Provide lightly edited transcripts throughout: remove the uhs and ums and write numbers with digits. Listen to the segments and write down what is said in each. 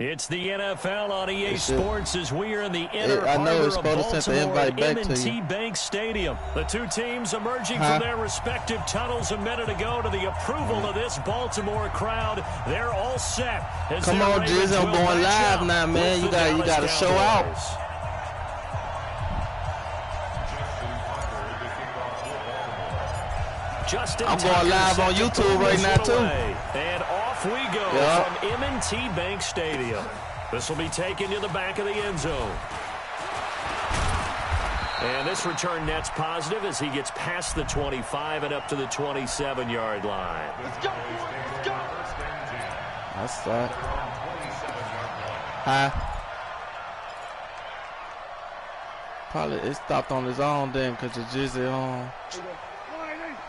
It's the NFL on EA Sports as we are in the inner I know it's harbor of supposed to send the Baltimore invite at back to you. M&T Bank Stadium. The two teams emerging from their respective tunnels a minute ago to the approval of this Baltimore crowd. They're all set. Come on, Jizz, I'm going live now, man. You got to show out. I'm going live on YouTube right now, too. And off we go from M&T Bank Stadium. This will be taken to the back of the end zone. And this return net's positive as he gets past the 25 and up to the 27-yard line. Let's go. Let's go. That's that. High. Probably it stopped on his own then because the Jizzy on.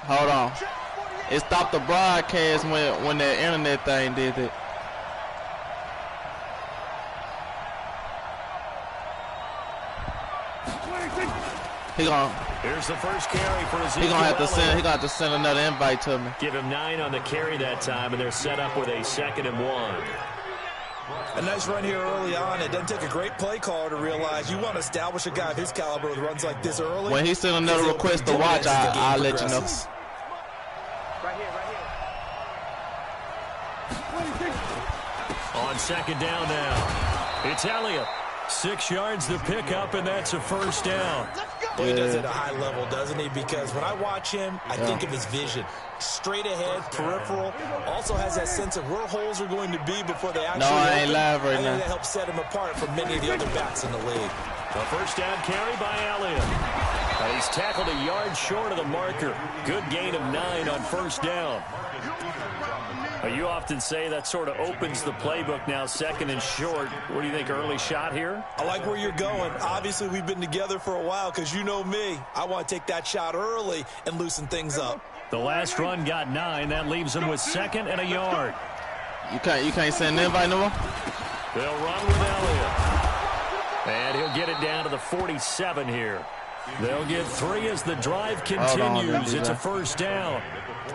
Hold on. It stopped the broadcast when the internet thing did it. Here's the first carry for Ezekiel. He gonna have to send another invite to me. Give him 9 on the carry that time, and they're set up with a 2nd and 1. A nice run here early on. It doesn't take a great play caller to realize you want to establish a guy of his caliber with runs like this early. When he sent another request to watch, I'll let you know. Right here. On 2nd down now, it's Elliott. 6 yards the pickup, and that's a first down. Well, he does it at a high level, doesn't he? Because when I watch him, I think of his vision. Straight ahead, peripheral. Also has that sense of where holes are going to be before they actually I ain't live right now. That helps set him apart from many of the other backs in the league. A first down carry by Elliott. And he's tackled a yard short of the marker. Good gain of 9 on first down. You often say that sort of opens the playbook now, 2nd and short. What do you think, early shot here? I like where you're going. Obviously, we've been together for a while because you know me. I want to take that shot early and loosen things up. The last run got 9. That leaves him with 2nd and a yard. You can't send an invite no more? They'll run with Elliott. And he'll get it down to the 47 here. They'll get 3 as the drive continues. It's a first down.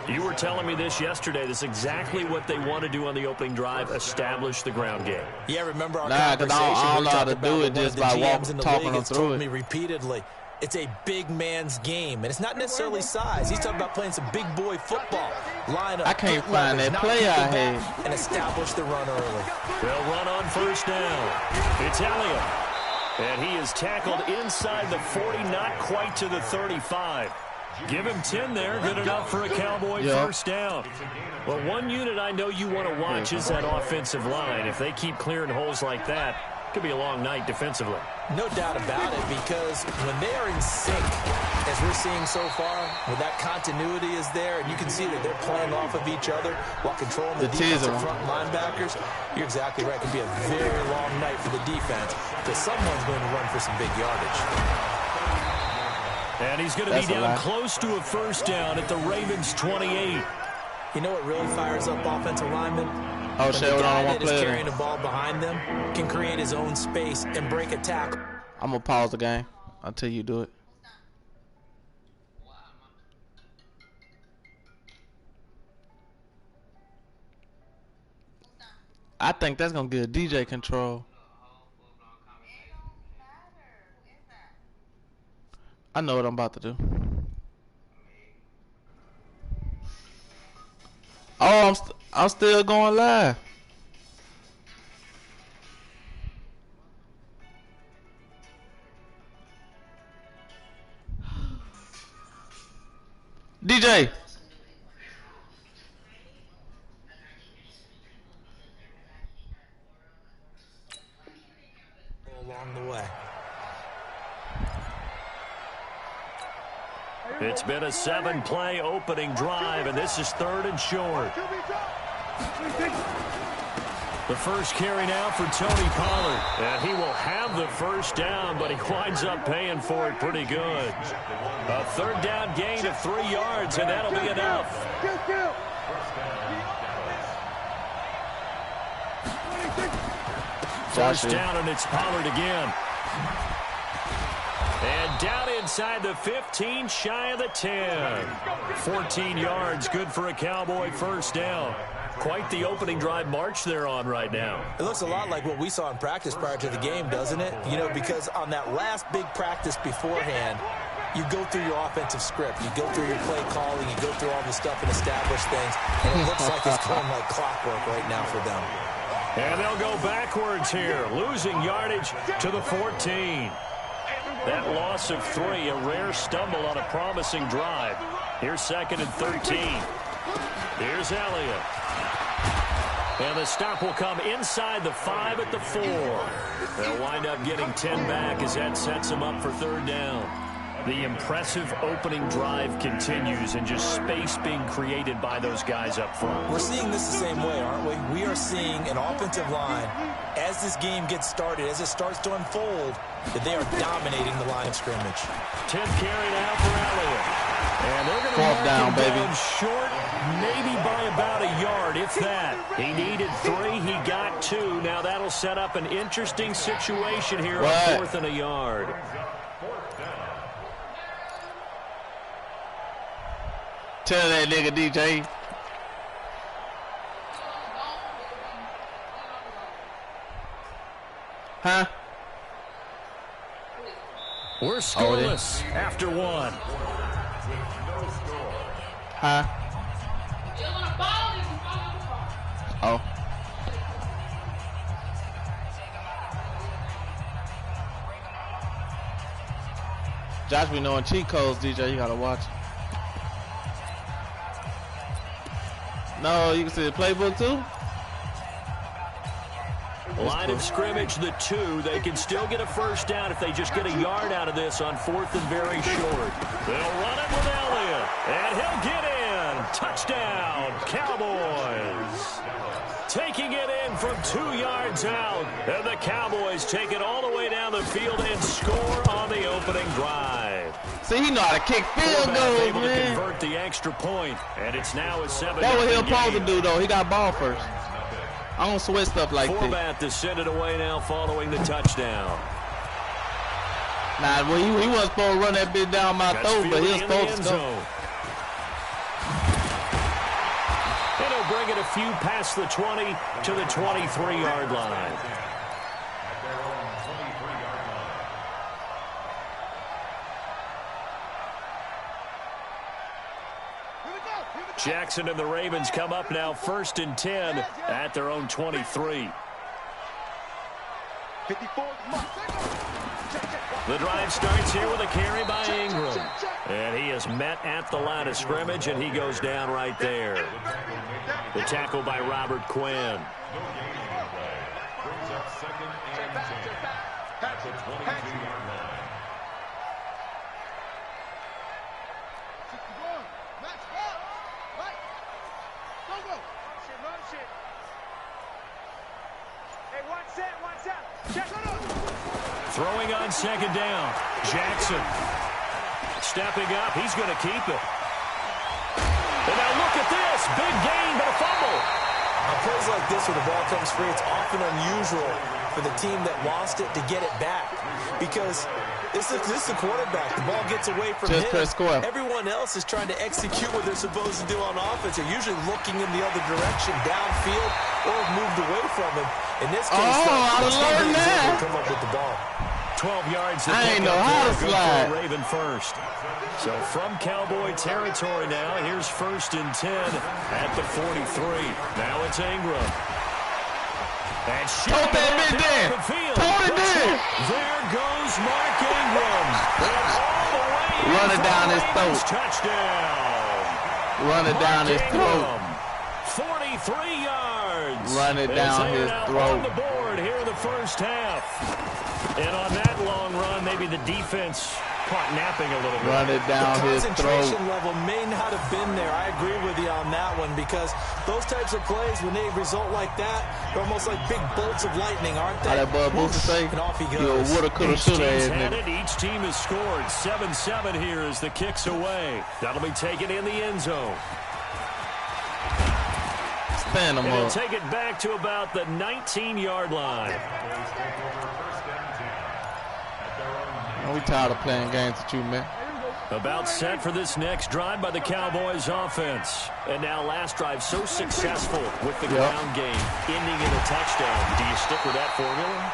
You were telling me this yesterday. This is exactly what they want to do on the opening drive, establish the ground game. Yeah, remember our conversation? I don't know how to do it just by talking them through it. Me repeatedly, it's a big man's game, and it's not necessarily size. He's talking about playing some big boy football. Line up, I can't find that play I had. And establish the run early. They'll run on first down. It's Elliott. And he is tackled inside the 40, not quite to the 35. Give him 10 there, good enough for a Cowboy first down. Well, one unit I know you want to watch is that offensive line. If they keep clearing holes like that, it could be a long night defensively. No doubt about it, because when they are in sync, as we're seeing so far, when that continuity is there, and you can see that they're playing off of each other while controlling the defensive front linebackers, you're exactly right. It could be a very long night for the defense because someone's going to run for some big yardage. And he's going to be down close to a first down at the Ravens' 28. You know what really fires up offensive linemen? Oh, shit, the guy that is carrying the ball behind them can create his own space and break a tackle. I'm going to pause the game until you do it. I think that's going to give DJ control. I know what I'm about to do. Oh, I'm still going live. DJ. Along the way. It's been a 7-play opening drive, and this is 3rd and short. The first carry now for Tony Pollard. And he will have the first down, but he winds up paying for it pretty good. A 3rd down gain of 3 yards, and that'll be enough. First down, and it's Pollard again. And down inside the 15, shy of the 10. 14 yards, good for a Cowboy first down. Quite the opening drive march they're on right now. It looks a lot like what we saw in practice prior to the game, doesn't it? You know, because on that last big practice beforehand, you go through your offensive script. You go through your play calling. You go through all the stuff and establish things. And it looks like it's going like clockwork right now for them. And they'll go backwards here, losing yardage to the 14. That loss of 3, a rare stumble on a promising drive. Here's 2nd and 13. Here's Elliott. And the stop will come inside the 5 at the 4. They'll wind up getting 10 back as that sets them up for 3rd down. The impressive opening drive continues and just space being created by those guys up front. We're seeing this the same way, aren't we? We are seeing an offensive line, as this game gets started, as it starts to unfold, that they are dominating the line of scrimmage. 10th carry now for Elliott. And they're going to mark down, him baby. down short, maybe by about a yard, if that. He needed 3, he got 2. Now that'll set up an interesting situation here on 4th and a yard. Tell that nigga, DJ. Huh? We're scoreless after 1. Huh? Oh. Josh be knowing cheat codes, DJ. You gotta watch. No, you can see the playbook too. Line of scrimmage, the 2. They can still get a 1st down if they just get a yard out of this on 4th and very short. They'll run it with Elliott, and he'll get in. Touchdown, Cowboys. Taking it in from 2 yards out, and the Cowboys take it all the way down the field and score on the opening drive. See, he know how to kick field goals, able to man. convert the extra point, and it's now a 7-0 That's what he game. supposed to do, though. He got ball first. I don't sweat stuff like this. Forbat to send it away now following the touchdown. Nah, well, he wasn't supposed to run that bitch down my throat, but he was supposed to go. And he'll bring it a few past the 20 to the 23-yard line. Jackson and the Ravens come up now 1st and 10 at their own 23. The drive starts here with a carry by Ingram. And he is met at the line of scrimmage, and he goes down right there. The tackle by Robert Quinn. Throwing on 2nd down. Jackson stepping up. He's going to keep it. And now look at this. Big gain, but a fumble. On plays like this where the ball comes free, it's often unusual for the team that lost it to get it back. Because this is the quarterback. The ball gets away from him. Everyone else is trying to execute what they're supposed to do on offense. They're usually looking in the other direction, downfield, or have moved away from him. In this case, I learned that. Come up with the ball. 12 yards. I ain't know how to slide. Raven first. So from Cowboy territory now, here's 1st and 10 at the 43. Now it's Ingram. And Tote that bitch in. Tote it in. There goes Mark Ingram. And all the way Run it down his throat. Touchdown. Run it down his throat. 43 yards. Run it down his throat. On the board here in the 1st half. And on that long run, maybe the defense caught napping a little bit. Run it down his throat. The concentration level may not have been there. I agree with you on that one, because those types of plays, when they result like that, they're almost like big bolts of lightning, aren't they? How that Bud Booster say? And off he goes. Woulda, coulda, shoulda. Each team has scored 7-7 here as the kick's away. That'll be taken in the end zone. Stand them and up. Take it back to about the 19-yard line. We tired of playing games with you, man. About set for this next drive by the Cowboys offense. And now last drive so successful with the ground game, ending in a touchdown. Do you stick with that formula?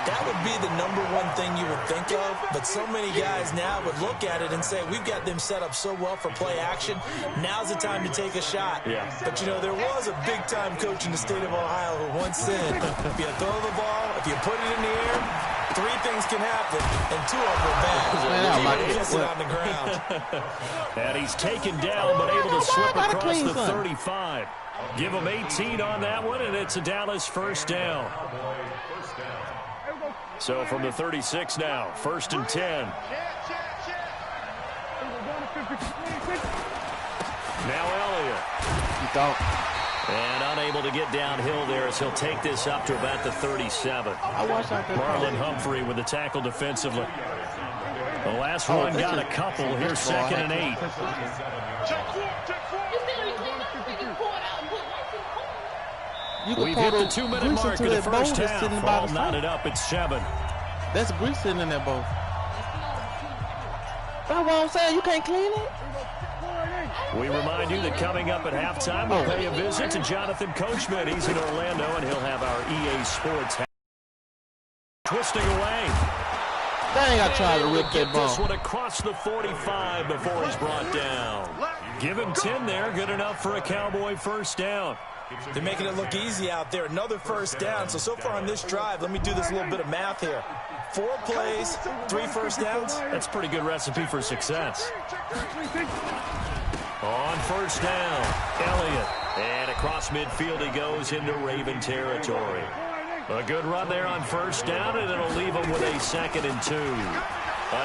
That would be the #1 thing you would think of, but so many guys now would look at it and say, we've got them set up so well for play action, now's the time to take a shot. Yeah. But, you know, there was a big-time coach in the state of Ohio who once said, if you throw the ball, if you put it in the air, 3 things can happen, and 2 of them are bad. He gets it on the ground. And he's taken down, but able to slip across the 35. Give him 18 on that one, and it's a Dallas first down. So from the 36 now, 1st and 10. Now Elliott. And unable to get downhill there as he'll take this up to about the 37. Marlon Humphrey with the tackle defensively. The last one got a couple. Here's 2nd and 8. We've hit the 2-minute mark of the first half. All knotted up at 7. That's grease sitting in that bowl. That's what I'm saying. You can't clean it. We remind you that coming up at halftime, we'll pay a visit to Jonathan Coachman. He's in Orlando, and he'll have our EA Sports twisting away. They ain't got to try to rip that ball. This one across the 45 before he's brought down. Give him 10 there. Good enough for a Cowboy first down. They're making it look easy out there. Another first down. So far on this drive, let me do this little bit of math here. 4 plays, 3 first downs. That's a pretty good recipe for success. On first down, Elliott. And across midfield he goes into Raven territory. A good run there on first down, and it'll leave him with a 2nd and 2.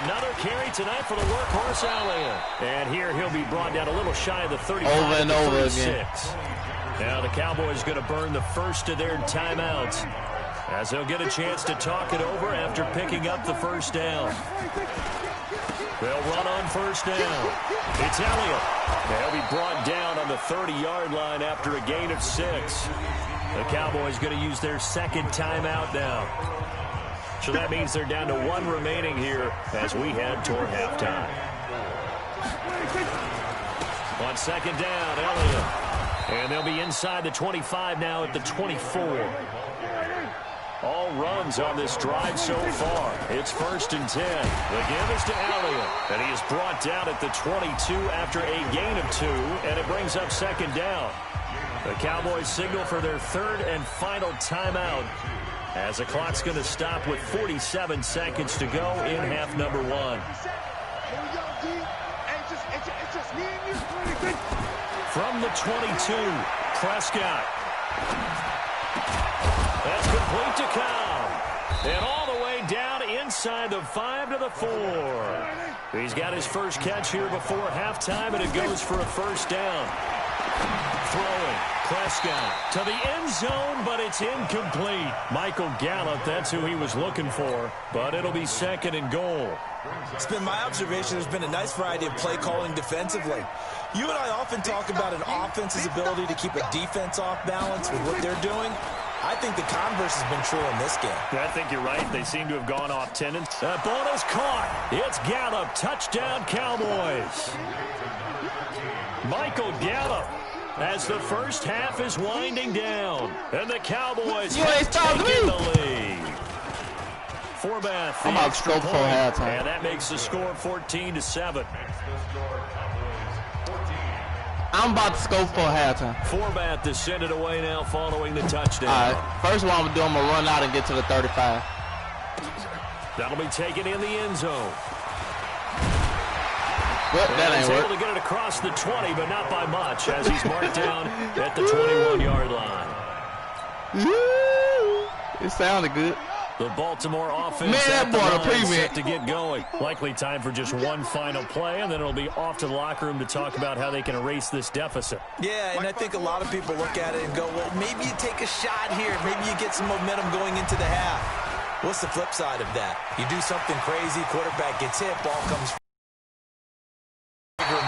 Another carry tonight for the workhorse Elliott. And here he'll be brought down a little shy of the 35. Over and over again. Now the Cowboys going to burn the first of their timeouts as they'll get a chance to talk it over after picking up the first down. They'll run on first down. It's Elliott. They'll be brought down on the 30-yard line after a gain of 6. The Cowboys going to use their 2nd timeout now. So that means they're down to 1 remaining here as we head toward halftime. On 2nd down, Elliott. And they'll be inside the 25 now at the 24. All runs on this drive so far. It's 1st and 10. The give is to Elliott. And he is brought down at the 22 after a gain of 2. And it brings up 2nd down. The Cowboys signal for their 3rd and final timeout as the clock's going to stop with 47 seconds to go in half number 1. From the 22, Prescott. That's complete to Cobb. And all the way down inside the 5 to the 4. He's got his first catch here before halftime, and it goes for a first down. Throwing, Prescott to the end zone, but it's incomplete. Michael Gallup, that's who he was looking for, but it'll be 2nd and goal. It's been my observation there's been a nice variety of play calling defensively. You and I often talk about an offense's ability to keep a defense off balance with what they're doing. I think the converse has been true in this game. I think you're right. They seem to have gone off tendons. That ball is caught. It's Gallup. Touchdown, Cowboys. Michael Gallup as the first half is winding down. And the Cowboys have taken the lead. Forbath, the extra point, and that makes the score 14-7. I'm about to scope for halftime. Forbath to send it away now following the touchdown. All right, first one I'm going to do, I'm going to run out and get to the 35. That'll be taken in the end zone. Well, that ain't able to get it across the 20, but not by much as he's marked down at the 21-yard line. It sounded good. The Baltimore offense set to get going. Likely time for just one final play, and then it'll be off to the locker room to talk about how they can erase this deficit. Yeah, and I think a lot of people look at it and go, well, maybe you take a shot here. Maybe you get some momentum going into the half. What's the flip side of that? You do something crazy, quarterback gets hit, ball comes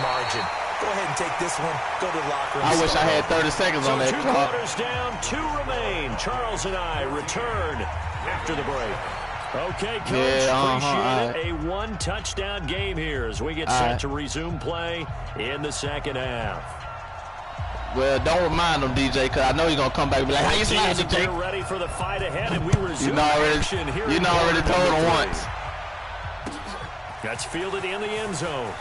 margin. Go ahead and take this one. Go to the locker room. I wish I had 30 seconds on that clock. 2 quarters down, 2 remain. Charles and I return after the break. Okay, Coach, appreciate it. A one-touchdown game here as we get set to resume play in the second half. Well, don't remind him, DJ, because I know he's going to come back and be like, how you slide, DJ? We're ready for the fight ahead, and we resume action here. You already told him once. That's fielded in the end zone.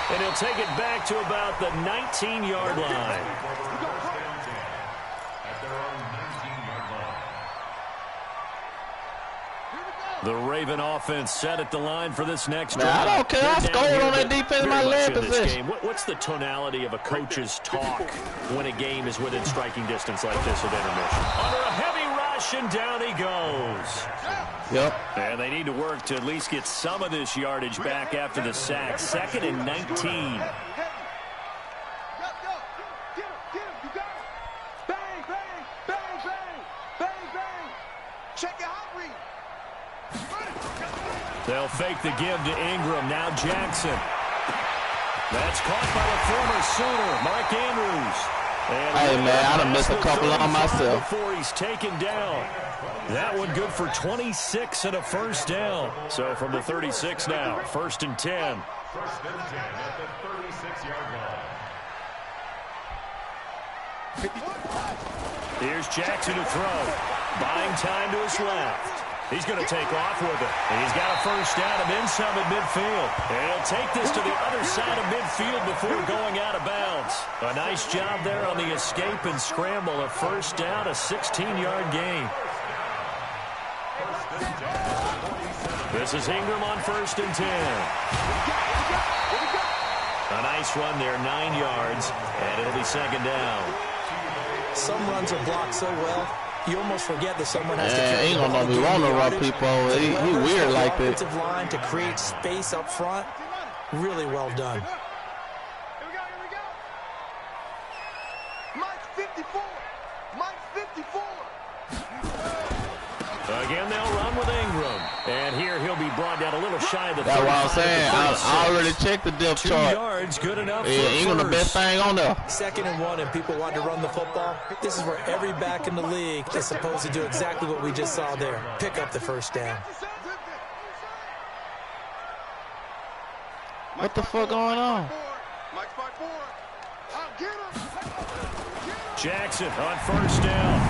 And he'll take it back to about the 19-yard line. The Raven offense set at the line for this next drive. I don't care. I scored on that defense in my leg position. What's the tonality of a coach's talk when a game is within striking distance like this at intermission? Under a heavy rush, and down he goes. Yep. And they need to work to at least get some of this yardage back after the sack. 2nd and 19. They'll fake the give to Ingram. Now Jackson. That's caught by the former Sooner, Mark Andrews. And hey, man, I done missed a couple on myself. Before he's taken down. That one good for 26 and a first down. So from the 36 now, 1st and 10. 1st and 10 at the 36-yard line. Here's Jackson to throw. Buying time to his left. He's going to take off with it. And he's got a first down and then some at midfield. And he'll take this to the other side of midfield before going out of bounds. A nice job there on the escape and scramble. A first down, a 16-yard gain. This is Ingram on 1st and 10. A nice run there, 9 yards, and it'll be 2nd down. Some runs are blocked so well, you almost forget that someone has to carry ain't gonna be wrong to run people. He weird like this. Offensive line to create space up front, really well done. Here we go. Mike 54. Mike 54. Again, they'll run with Ingram. And here he'll be brought down a little shy of the 35. That's what I'm saying. I already checked the depth 2 chart. 2 yards, good enough for Ingram the best thing on there. 2nd and 1, and people want to run the football. This is where every back in the league is supposed to do exactly what we just saw there. Pick up the first down. What the fuck going on? Jackson on 1st down.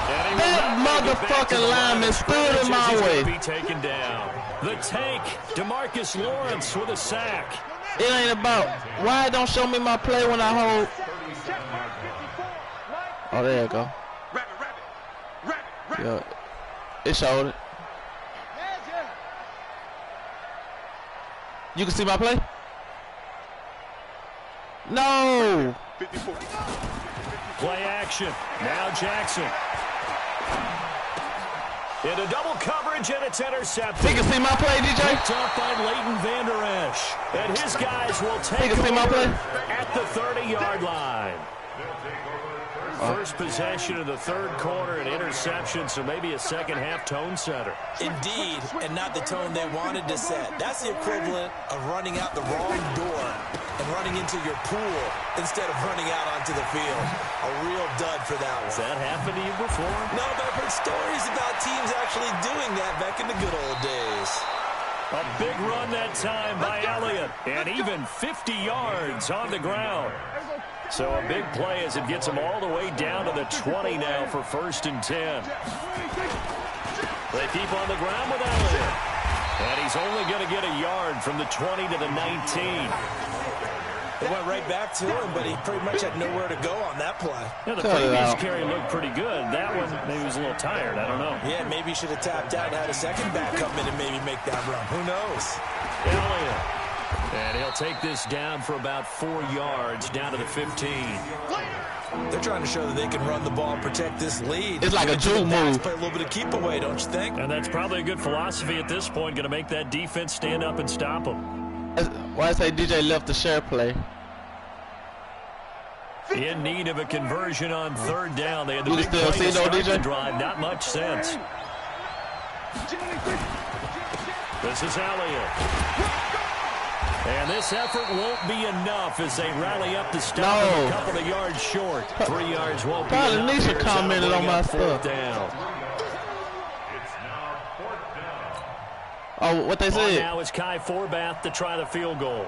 That motherfucking lineman stood in my way. Be taken down. The tank, DeMarcus Lawrence with a sack. It ain't about why don't show me my play when I hold. Oh, there you go. Yeah, it showed it. You can see my play? No. Play action. Now Jackson. Into double coverage, and it's intercepted. You can see my play, DJ? Picked up by Leighton Vander Esch. And his guys will take over at the 30-yard line. First possession of the 3rd quarter, an interception, so maybe a second-half tone setter. Indeed, and not the tone they wanted to set. That's the equivalent of running out the wrong door and running into your pool instead of running out onto the field. A real dud for that one. Has that happened to you before? No, but I've heard stories about teams actually doing that back in the good old days. A big run that time by Elliott, and even 50 yards on the ground. So a big play as it gets him all the way down to the 20 now for 1st and 10. They keep on the ground with Elliott. And he's only going to get a yard from the 20 to the 19. It went right back to him, but he pretty much had nowhere to go on that play. Yeah, the previous carry looked pretty good. That one, maybe he was a little tired. I don't know. Yeah, maybe he should have tapped out and had a second back come in and maybe make that run. Who knows? Elliott. And he'll take this down for about 4 yards, down to the 15. They're trying to show that they can run the ball and protect this lead. It's like a juke move. Play a little bit of keep away, don't you think? And that's probably a good philosophy at this point, going to make that defense stand up and stop them. Why I say DJ left the share play? In need of a conversion on 3rd down. They had the You big still play see to start though, DJ? the drive. Not much sense. This is Elliott. And this effort won't be enough as they rally up to stop a couple of yards short. 3 yards won't be enough. Nisha commented on my stuff. Down. Oh, what they said? Now it's Kai Forbath to try the field goal.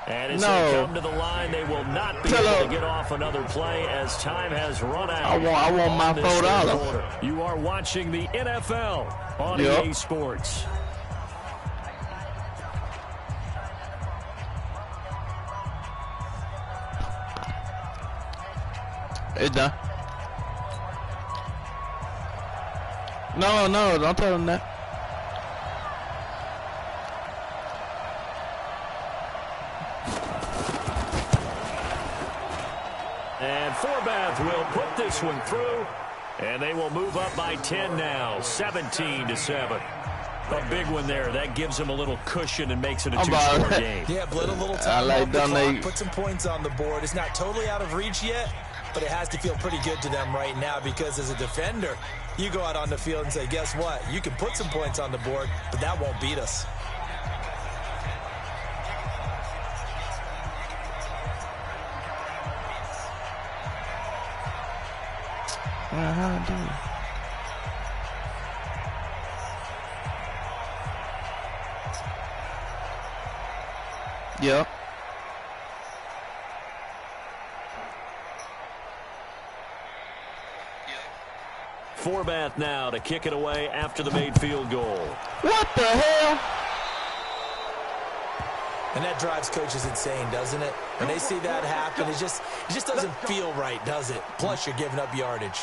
And as they come to the line, they will not be able to get off another play as time has run out. I want my $4. You are watching the NFL on EA Sports. It's done. No, don't tell them that. And Forbath will put this one through, and they will move up by 10 now, 17-7. A big one there. That gives them a little cushion and makes it a two-score game. Yeah, bled a little time off the clock, put some points on the board. It's not totally out of reach yet, but it has to feel pretty good to them right now because as a defender, you go out on the field and say, guess what? You can put some points on the board, but that won't beat us. Yeah. Forbath now to kick it away after the made field goal. What the hell? And that drives coaches insane, doesn't it? When they see that happen, it just doesn't feel right, does it? Plus, you're giving up yardage.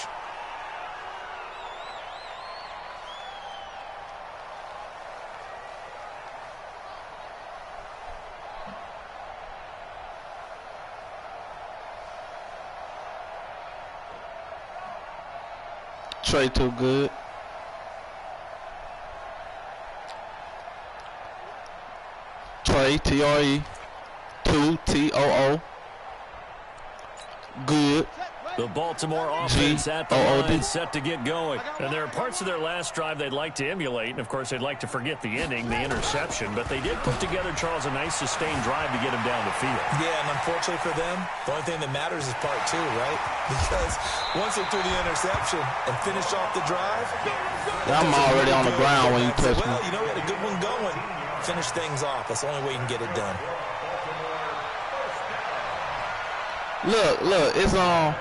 Trey too good. Trey, T-R-E, 2, T-O-O. Good. The Baltimore offense at the line set to get going. And there are parts of their last drive they'd like to emulate. And, of course, they'd like to forget the ending, the interception. But they did put together, Charles, a nice sustained drive to get him down the field. Yeah, and unfortunately for them, the only thing that matters is part 2, right? Because once they threw the interception and finished off the drive, I'm already on the ground when you touch me. Well, you know, we had a good one going. Finish things off. That's the only way you can get it done. Look, it's on.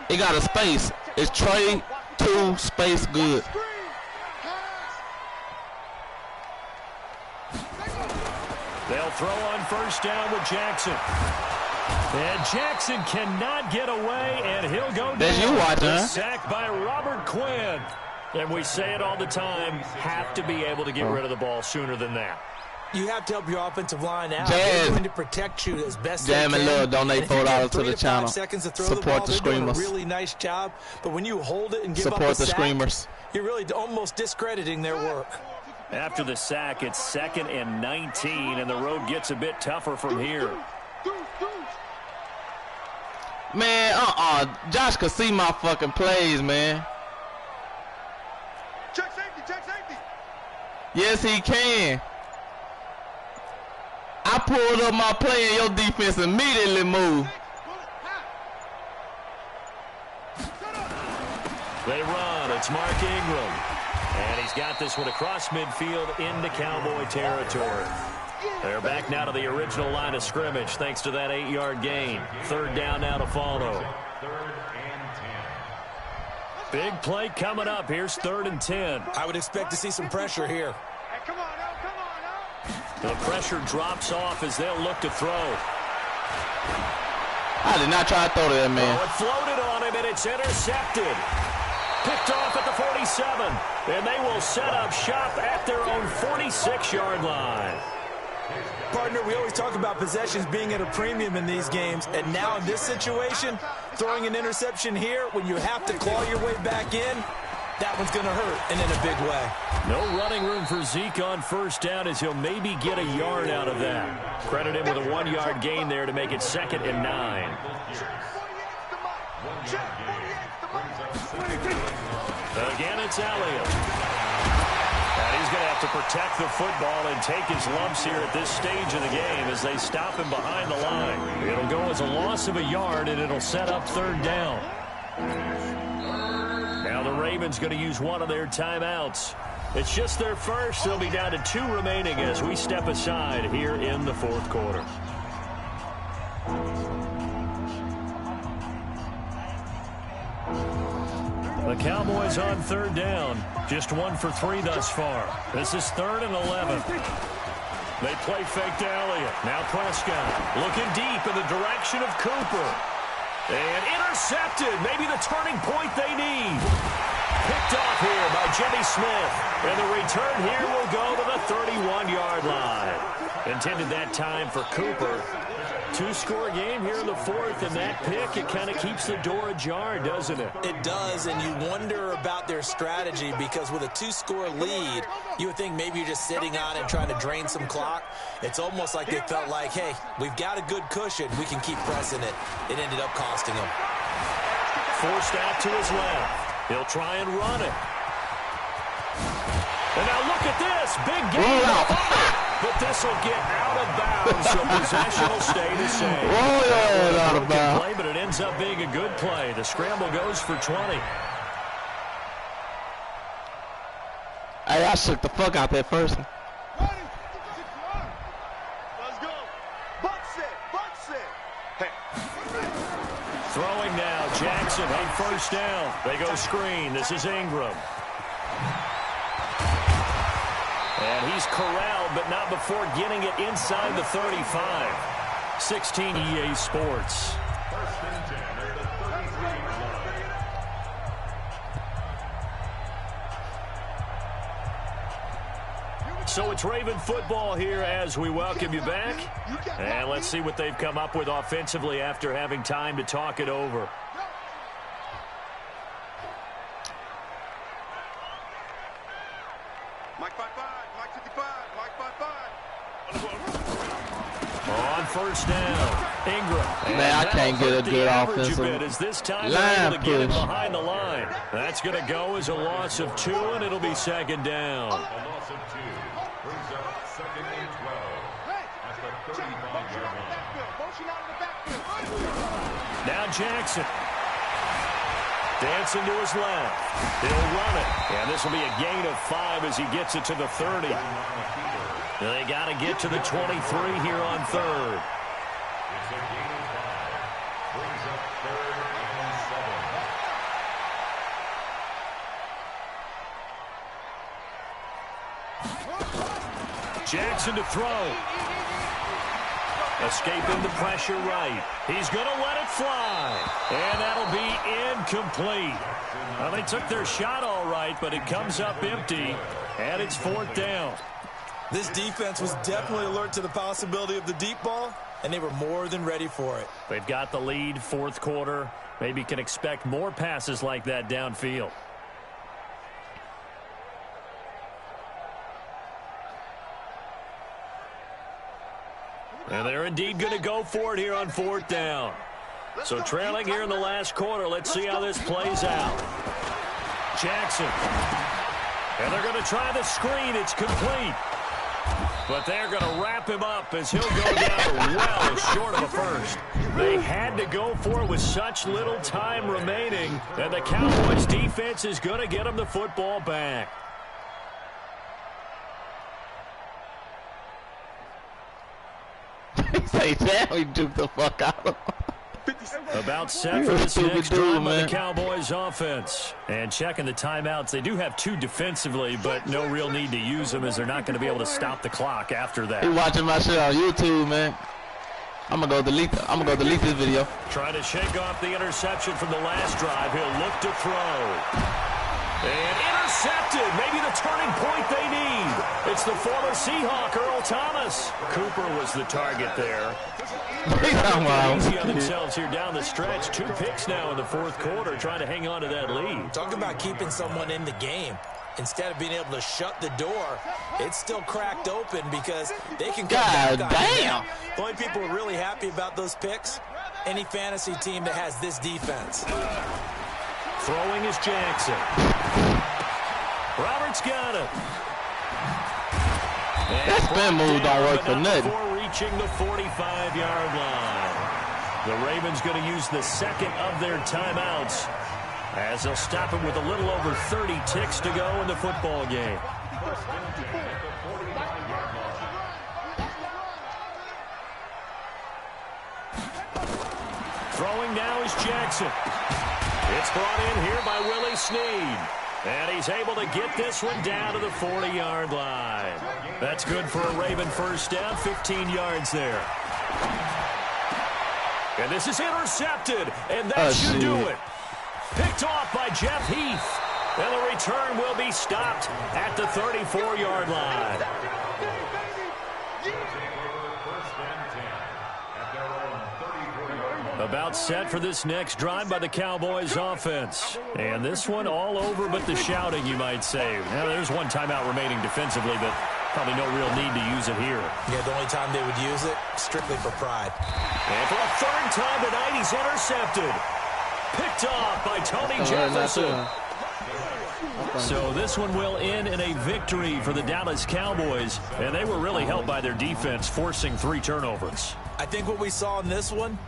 It got a space. It's Trey 2 space good. They'll throw on first down with Jackson. And Jackson cannot get away, and he'll go down. That's you watching, huh? Sacked by Robert Quinn. And we say it all the time, have to be able to get rid of the ball sooner than that. You have to help your offensive line out. They're going to protect you as best they can. Jam and Lil, donate $4 to the channel. Support the Screamers. A really nice job, but when you hold it and give up a the sack, Screamers. You're really almost discrediting their work. After the sack, it's 2nd and 19, and the road gets a bit tougher from here. Man, Josh could see my fucking plays, man. Check safety. Yes, he can. I pulled up my play and your defense immediately moved. They run. It's Mark Ingram. And he's got this one across midfield into Cowboy territory. They're back now to the original line of scrimmage thanks to that 8-yard gain. 3rd down now to follow. Big play coming up. Here's 3rd and 10. I would expect to see some pressure here. Hey, come on now. The pressure drops off as they'll look to throw. I did not try to throw to that man. Oh, it floated on him, and it's intercepted. Picked off at the 47. And they will set up shop at their own 46-yard line. Partner, we always talk about possessions being at a premium in these games, and now in this situation, throwing an interception here when you have to claw your way back in, that one's going to hurt, and in a big way. No running room for Zeke on first down as he'll maybe get a yard out of that. Credit him with a 1-yard gain there to make it 2nd and 9. Again, it's Elliott. And he's going to have to protect the football and take his lumps here at this stage of the game as they stop him behind the line. It'll go as a loss of a yard, and it'll set up 3rd down. Now the Ravens going to use one of their timeouts. It's just their first. They'll be down to 2 remaining as we step aside here in the 4th quarter. The Cowboys on 3rd down. Just 1 for 3 thus far. This is 3rd and 11. They play fake to Elliott. Now Prescott looking deep in the direction of Cooper. And intercepted. Maybe the turning point they need. Picked off here by Jimmy Smith. And the return here will go to the 31-yard line. Intended that time for Cooper. 2-score game here in the 4th, and that pick, it kind of keeps the door ajar, doesn't it? It does, and you wonder about their strategy because with a 2-score lead, you would think maybe you're just sitting on it trying to drain some clock. It's almost like they felt like, hey, we've got a good cushion. We can keep pressing it. It ended up costing them. Forced out to his left. He'll try and run it. And now look at this. Big game. But this will get out of bounds, so possession will stay the same. Out of bounds. Play, but it ends up being a good play. The scramble goes for 20. Hey, I shook the fuck out that first one. Let's go. Box it. Hey. Throwing now, Jackson, hey, 1st down. They go screen. This is Ingram. And he's corralled, but not before getting it inside the 35. 16 EA Sports. So it's Raven football here as we welcome you back. And let's see what they've come up with offensively after having time to talk it over. Mike 5-5, Mike 55, Mike 5-5. On 1st down, Ingram. Man, I can't get a good offensive is this time line able to get it push. behind the line. That's going to go as a loss of 2, and it'll be 2nd down. A loss of 2 brings up 2nd and 12 at the 35-yard line. Now Jackson. Dancing to his left. He'll run it. And this will be a gain of 5 as he gets it to the 30. They got to get to the 23 here on 3rd. It's a gain of 5. Brings up 3rd and 7. Jackson to throw. Escaping the pressure right. He's going to let it fly. And that'll be incomplete. Well, they took their shot all right, but it comes up empty. And it's 4th down. This defense was definitely alert to the possibility of the deep ball, and they were more than ready for it. They've got the lead, 4th quarter. Maybe can expect more passes like that downfield. And they're indeed going to go for it here on 4th down. So trailing here in the last quarter. Let's see how this plays out. Jackson. And they're going to try the screen. It's complete. But they're going to wrap him up as he'll go down well short of a first. They had to go for it with such little time remaining. And the Cowboys defense is going to get him the football back. Say that we took the fuck out of him. About set for this next drive by the Cowboys offense. And checking the timeouts, they do have 2 defensively, but no real need to use them as they're not going to be able to stop the clock after that. He watching my shit on YouTube, man. I'm gonna go delete this video. Trying to shake off the interception from the last drive. He'll look to throw. And intercepted. Maybe the turning point they need. It's the former Seahawk, Earl Thomas. Cooper was the target there. Easy on themselves here down the stretch. 2 picks now in the 4th quarter, trying to hang on to that lead. Talk about keeping someone in the game. Instead of being able to shut the door, it's still cracked open because they can come back on it now. The only people who are really happy about those picks, any fantasy team that has this defense. Throwing is Jackson. Roberts got it. That spin move don't work for nothing. Before reaching the 45-yard line. The Ravens going to use the second of their timeouts as they'll stop it with a little over 30 ticks to go in the football game. Throwing now is Jackson. It's brought in here by Willie Snead. And he's able to get this one down to the 40-yard line. That's good for a Raven first down, 15 yards there. And this is intercepted, and that should do it. Picked off by Jeff Heath. And the return will be stopped at the 34-yard line. About set for this next drive by the Cowboys offense. And this one all over but the shouting, you might say. Now, there's one timeout remaining defensively, but probably no real need to use it here. Yeah, the only time they would use it, strictly for pride. And for a third time tonight, he's intercepted. Picked off by Tony Jefferson. So this one will end in a victory for the Dallas Cowboys, and they were really helped by their defense, forcing 3 turnovers. I think what we saw in this one,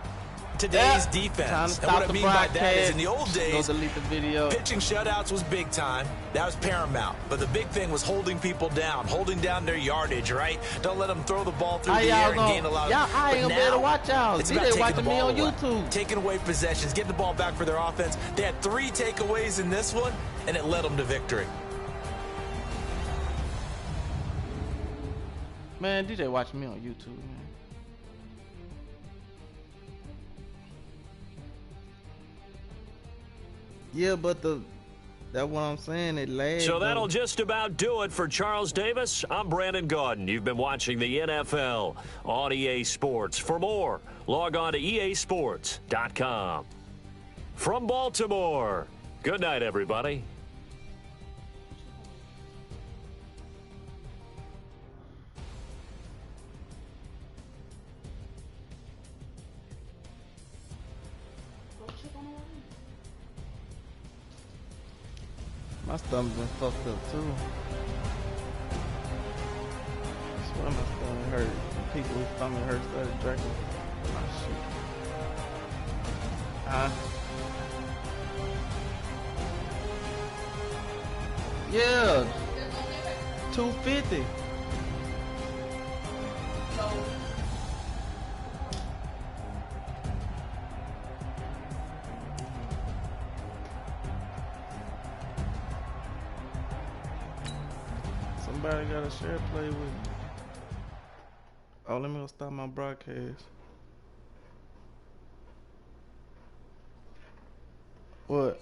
today's defense. And what I mean by that is in the old days, pitching shutouts was big time. That was paramount. But the big thing was holding people down, holding down their yardage, right? Don't let them throw the ball through the air and gain a lot of... I ain't gonna be able to watch y'all. It's about taking the ball away. YouTube. Taking away possessions, getting the ball back for their offense. They had 3 takeaways in this one, and it led them to victory. Man, DJ watching me on YouTube, man. Yeah, but that's what I'm saying. It lags. So that'll just about do it for Charles Davis. I'm Brandon Gaudin. You've been watching the NFL on EA Sports. For more, log on to easports.com. From Baltimore, good night, everybody. My stomach been fucked up too. I swear my stomach hurt. People whose stomach hurt started drinking my shit. Yeah. 250. Somebody got a share play with me. Oh, let me go stop my broadcast. What?